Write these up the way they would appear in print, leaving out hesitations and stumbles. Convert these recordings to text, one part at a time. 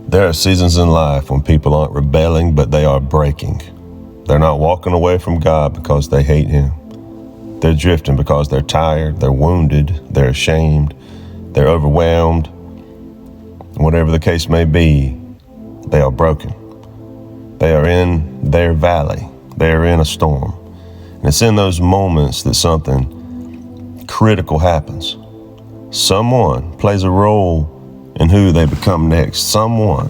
There are seasons in life when people aren't rebelling, but they are breaking. They're not walking away from God because they hate Him. They're drifting because they're tired, they're wounded, they're ashamed, they're overwhelmed. Whatever the case may be, they are broken. They are in their valley. They are in a storm. And it's in those moments that something critical happens. Someone plays a role in who they become next. Someone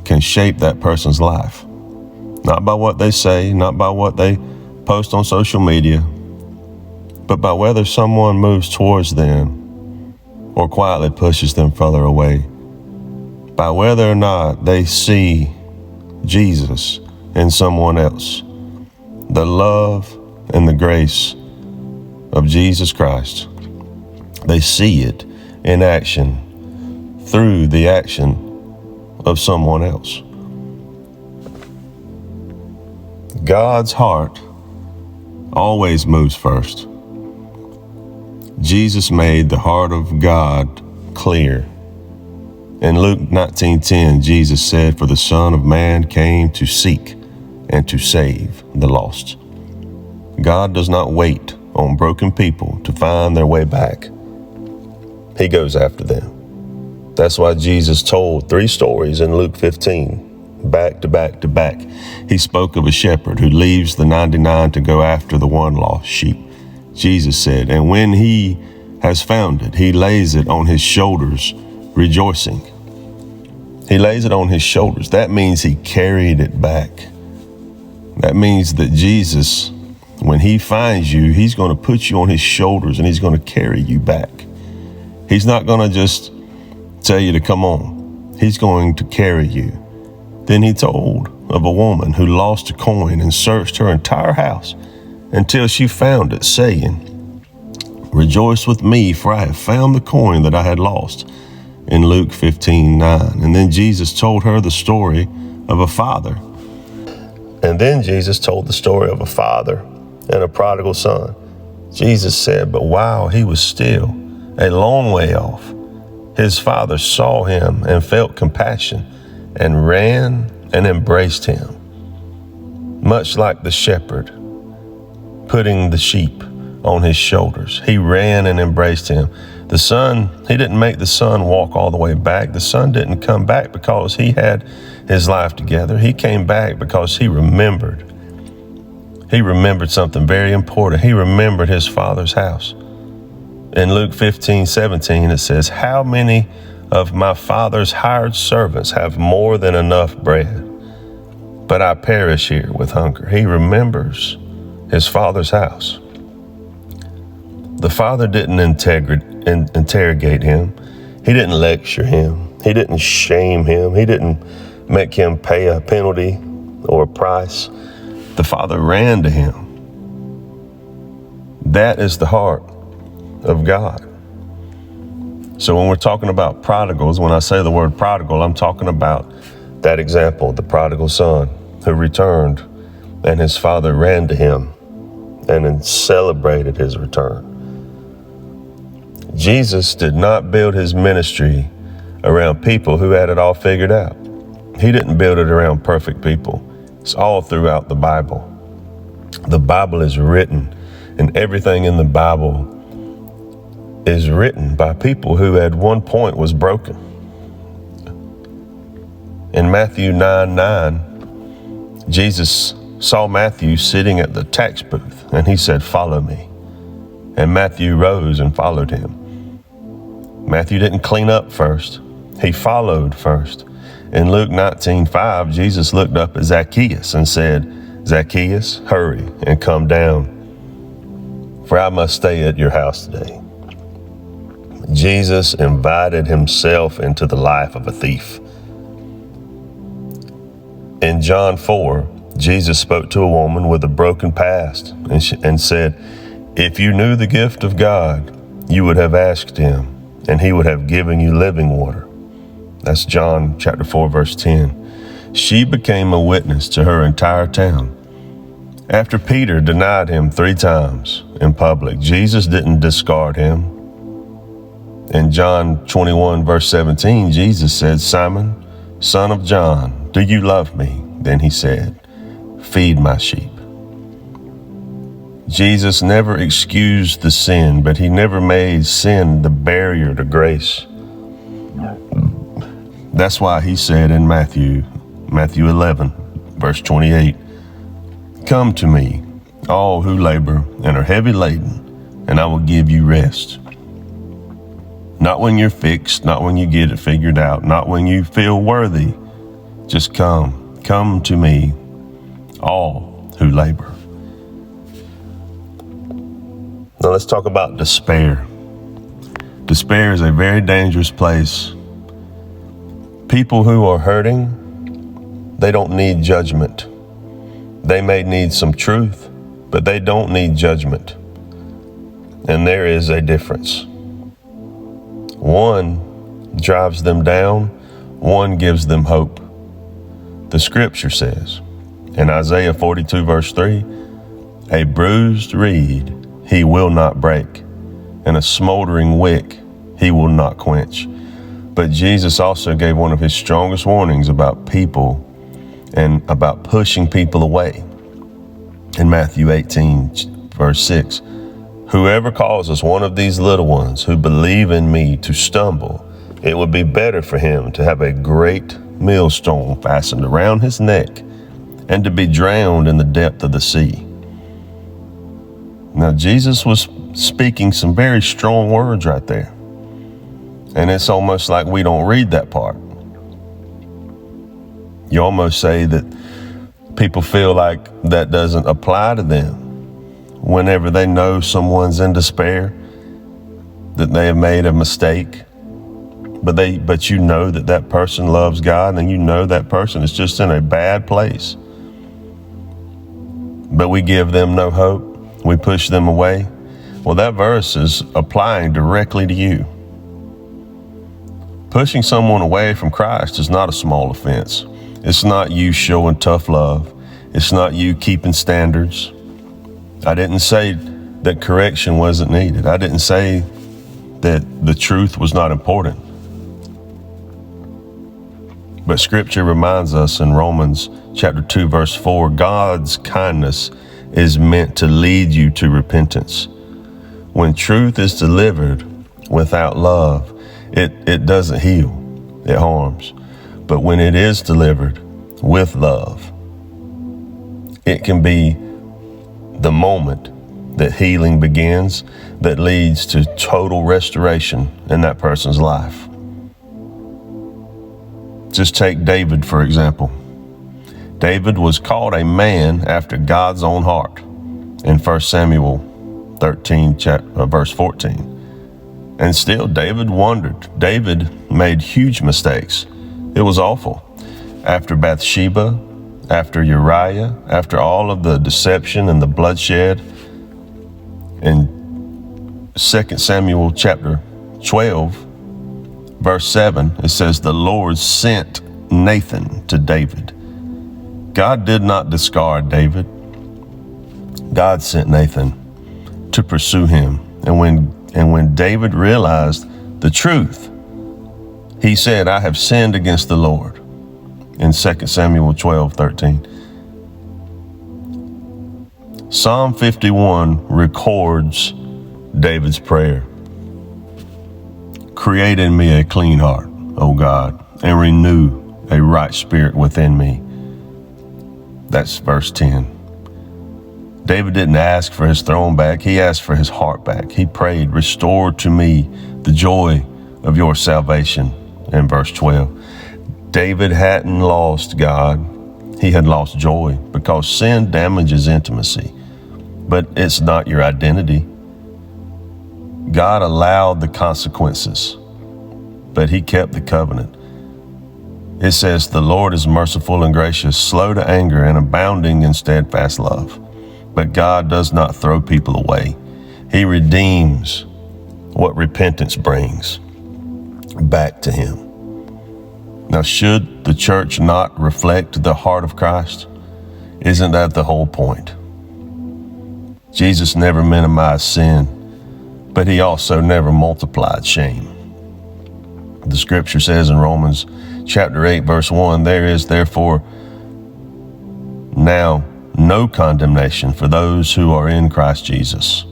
can shape that person's life. Not by what they say, not by what they post on social media, but by whether someone moves towards them or quietly pushes them further away. By whether or not they see Jesus in someone else. The love and the grace of Jesus Christ. They see it in action through the action of someone else. God's heart always moves first. Jesus made the heart of God clear. In Luke 19:10, Jesus said, "For the Son of Man came to seek and to save the lost." God does not wait on broken people to find their way back. He goes after them. That's why Jesus told 3 stories in Luke 15, back to back to back. He spoke of a shepherd who leaves the 99 to go after the one lost sheep. Jesus said, "And when he has found it, he lays it on his shoulders, rejoicing." He lays it on his shoulders. That means he carried it back. That means that Jesus, when he finds you, he's going to put you on his shoulders and he's going to carry you back. He's not going to just tell you to come on. He's going to carry you. Then he told of a woman who lost a coin and searched her entire house until she found it, saying, "Rejoice with me, for I have found the coin that I had lost," in Luke 15:9. And then Jesus told her the story of a father. And a prodigal son. Jesus said, "But while he was still a long way off, his father saw him and felt compassion and ran and embraced him." Much like the shepherd putting the sheep on his shoulders, he ran and embraced him. The son, he didn't make the son walk all the way back. The son didn't come back because he had his life together. He came back because he remembered. He remembered something very important. He remembered his father's house. In Luke 15:17, it says, "How many of my father's hired servants have more than enough bread, but I perish here with hunger?" He remembers his father's house. The father didn't interrogate him. He didn't lecture him. He didn't shame him. He didn't make him pay a penalty or a price. The father ran to him. That is the heart of God. So when we're talking about prodigals, when I say the word prodigal, I'm talking about that example, the prodigal son who returned and his father ran to him and then celebrated his return. Jesus did not build his ministry around people who had it all figured out. He didn't build it around perfect people. It's all throughout the Bible. The Bible is written, and everything in the Bible is written by people who at one point was broken. In Matthew 9:9, Jesus saw Matthew sitting at the tax booth, and he said, "Follow me." And Matthew rose and followed him. Matthew didn't clean up first. He followed first. In Luke 19:5, Jesus looked up at Zacchaeus and said, "Zacchaeus, hurry and come down, for I must stay at your house today." Jesus invited himself into the life of a thief. In John 4, Jesus spoke to a woman with a broken past and said, "If you knew the gift of God, you would have asked him, and he would have given you living water." That's John chapter 4, verse 10. She became a witness to her entire town. After Peter denied him 3 times in public, Jesus didn't discard him. In John 21, verse 17, Jesus said, "Simon, son of John, do you love me?" Then he said, "Feed my sheep." Jesus never excused the sin, but he never made sin the barrier to grace. That's why he said in Matthew 11, verse 28, "Come to me, all who labor and are heavy laden, and I will give you rest." Not when you're fixed, not when you get it figured out, not when you feel worthy. Just come to me, all who labor. Now let's talk about despair. Despair is a very dangerous place. People who are hurting, they don't need judgment. They may need some truth, but they don't need judgment. And there is a difference. One drives them down, one gives them hope. The scripture says in Isaiah 42, verse 3, "A bruised reed he will not break, and a smoldering wick he will not quench." But Jesus also gave one of his strongest warnings about people and about pushing people away. In Matthew 18, verse 6, "Whoever causes one of these little ones who believe in me to stumble, it would be better for him to have a great millstone fastened around his neck and to be drowned in the depth of the sea." Now, Jesus was speaking some very strong words right there. And it's almost like we don't read that part. You almost say that people feel like that doesn't apply to them. Whenever they know someone's in despair, that they have made a mistake, but you know that that person loves God, and you know that person is just in a bad place. But we give them no hope. We push them away. Well, that verse is applying directly to you. Pushing someone away from Christ is not a small offense. It's not you showing tough love. It's not you keeping standards. I didn't say that correction wasn't needed. I didn't say that the truth was not important. But scripture reminds us in Romans chapter 2, verse 4, God's kindness is meant to lead you to repentance. When truth is delivered without love, it doesn't heal, it harms. But when it is delivered with love, it can be the moment that healing begins that leads to total restoration in that person's life. Just take David, for example. David was called a man after God's own heart in 1 Samuel 13, verse 14. And still, David wondered. David made huge mistakes. It was awful. After Bathsheba, after Uriah, after all of the deception and the bloodshed, in 2 Samuel chapter 12, verse 7, it says, "The Lord sent Nathan to David." God did not discard David. God sent Nathan to pursue him. And when David realized the truth, he said, "I have sinned against the Lord," in 2 Samuel 12:13. Psalm 51 records David's prayer. "Create in me a clean heart, O God, and renew a right spirit within me." That's verse 10. David didn't ask for his throne back. He asked for his heart back. He prayed, "Restore to me the joy of your salvation," in verse 12. David hadn't lost God. He had lost joy, because sin damages intimacy, but it's not your identity. God allowed the consequences, but he kept the covenant. It says, "The Lord is merciful and gracious, slow to anger and abounding in steadfast love." But God does not throw people away. He redeems what repentance brings back to him. Now, should the church not reflect the heart of Christ? Isn't that the whole point? Jesus never minimized sin, but he also never multiplied shame. The scripture says in Romans chapter 8, verse 1, there is therefore now no condemnation for those who are in Christ Jesus.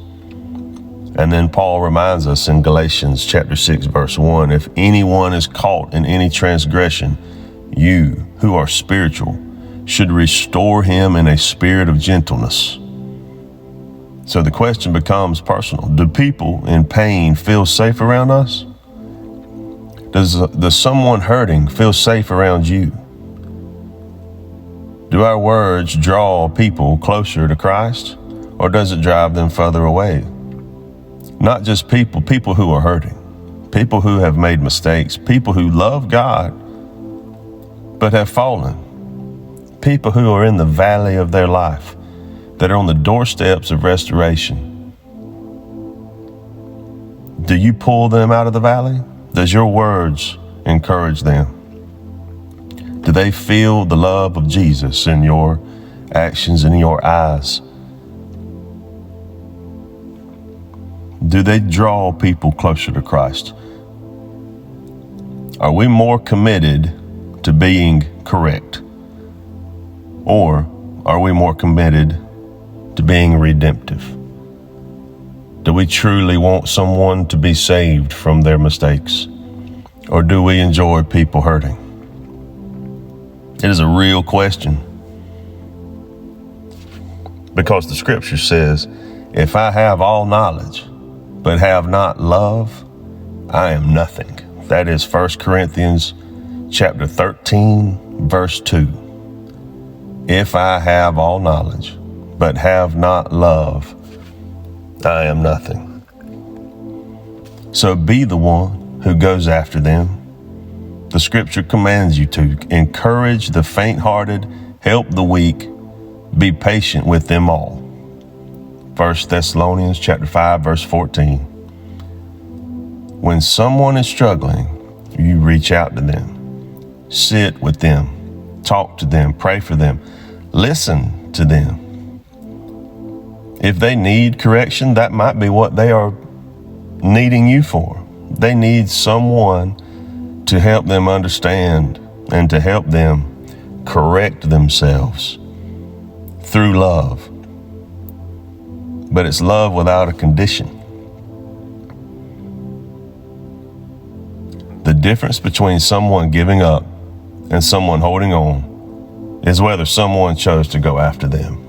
And then Paul reminds us in Galatians chapter 6, verse 1, if anyone is caught in any transgression, you who are spiritual should restore him in a spirit of gentleness. So the question becomes personal. Do people in pain feel safe around us? Does someone hurting feel safe around you? Do our words draw people closer to Christ, or does it drive them further away? Not just people who are hurting, people who have made mistakes, people who love God but have fallen, people who are in the valley of their life, that are on the doorsteps of restoration. Do you pull them out of the valley? Does your words encourage them? Do they feel the love of Jesus in your actions and in your eyes? Do they draw people closer to Christ? Are we more committed to being correct? Or are we more committed to being redemptive? Do we truly want someone to be saved from their mistakes? Or do we enjoy people hurting? It is a real question. Because the scripture says, if I have all knowledge, but have not love, I am nothing. That is 1 Corinthians chapter 13, verse 2. If I have all knowledge, but have not love, I am nothing. So be the one who goes after them. The scripture commands you to encourage the faint-hearted, help the weak, be patient with them all. 1 Thessalonians chapter 5, verse 14. When someone is struggling, you reach out to them, sit with them, talk to them, pray for them, listen to them. If they need correction, that might be what they are needing you for. They need someone to help them understand and to help them correct themselves through love. But it's love without a condition. The difference between someone giving up and someone holding on is whether someone chose to go after them.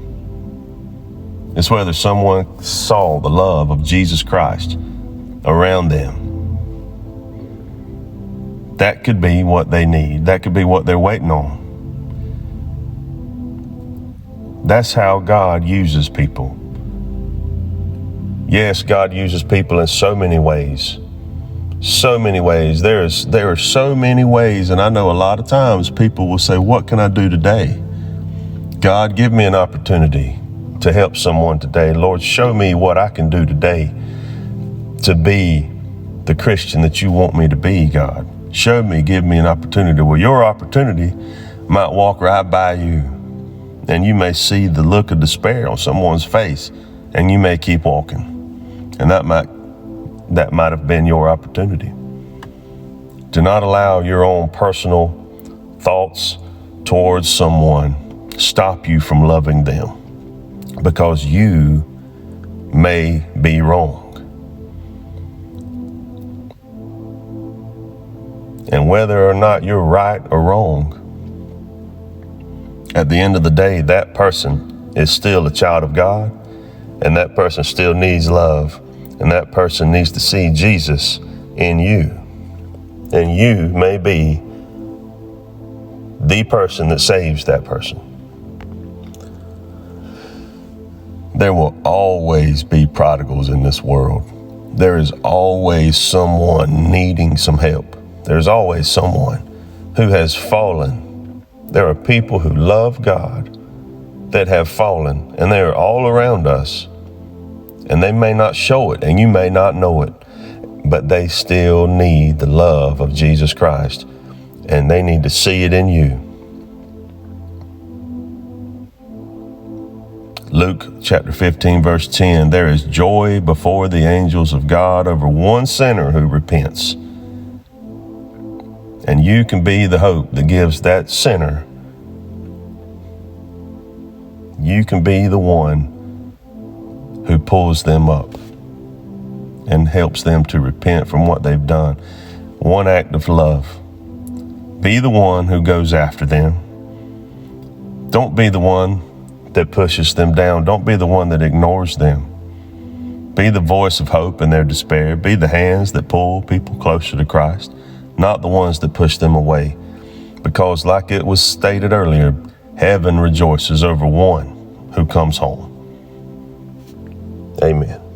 It's whether someone saw the love of Jesus Christ around them. That could be what they need. That could be what they're waiting on. That's how God uses people. Yes, God uses people in so many ways. So many ways. There are so many ways, and I know a lot of times people will say, what can I do today? God, give me an opportunity to help someone today. Lord, show me what I can do today to be the Christian that you want me to be, God. Show me, give me an opportunity. Well, your opportunity might walk right by you, and you may see the look of despair on someone's face, and you may keep walking. And that might have been your opportunity. Do not allow your own personal thoughts towards someone stop you from loving them, because you may be wrong. And whether or not you're right or wrong, at the end of the day, that person is still a child of God, and that person still needs love, and that person needs to see Jesus in you. And you may be the person that saves that person. There will always be prodigals in this world. There is always someone needing some help. There's always someone who has fallen. There are people who love God that have fallen, and they are all around us. And they may not show it, and you may not know it, but they still need the love of Jesus Christ, and they need to see it in you. Luke chapter 15, verse 10, there is joy before the angels of God over one sinner who repents. And you can be the hope that gives that sinner. You can be the one who pulls them up and helps them to repent from what they've done. One act of love. Be the one who goes after them. Don't be the one that pushes them down. Don't be the one that ignores them. Be the voice of hope in their despair. Be the hands that pull people closer to Christ, not the ones that push them away. Because like it was stated earlier, heaven rejoices over one who comes home. Amen.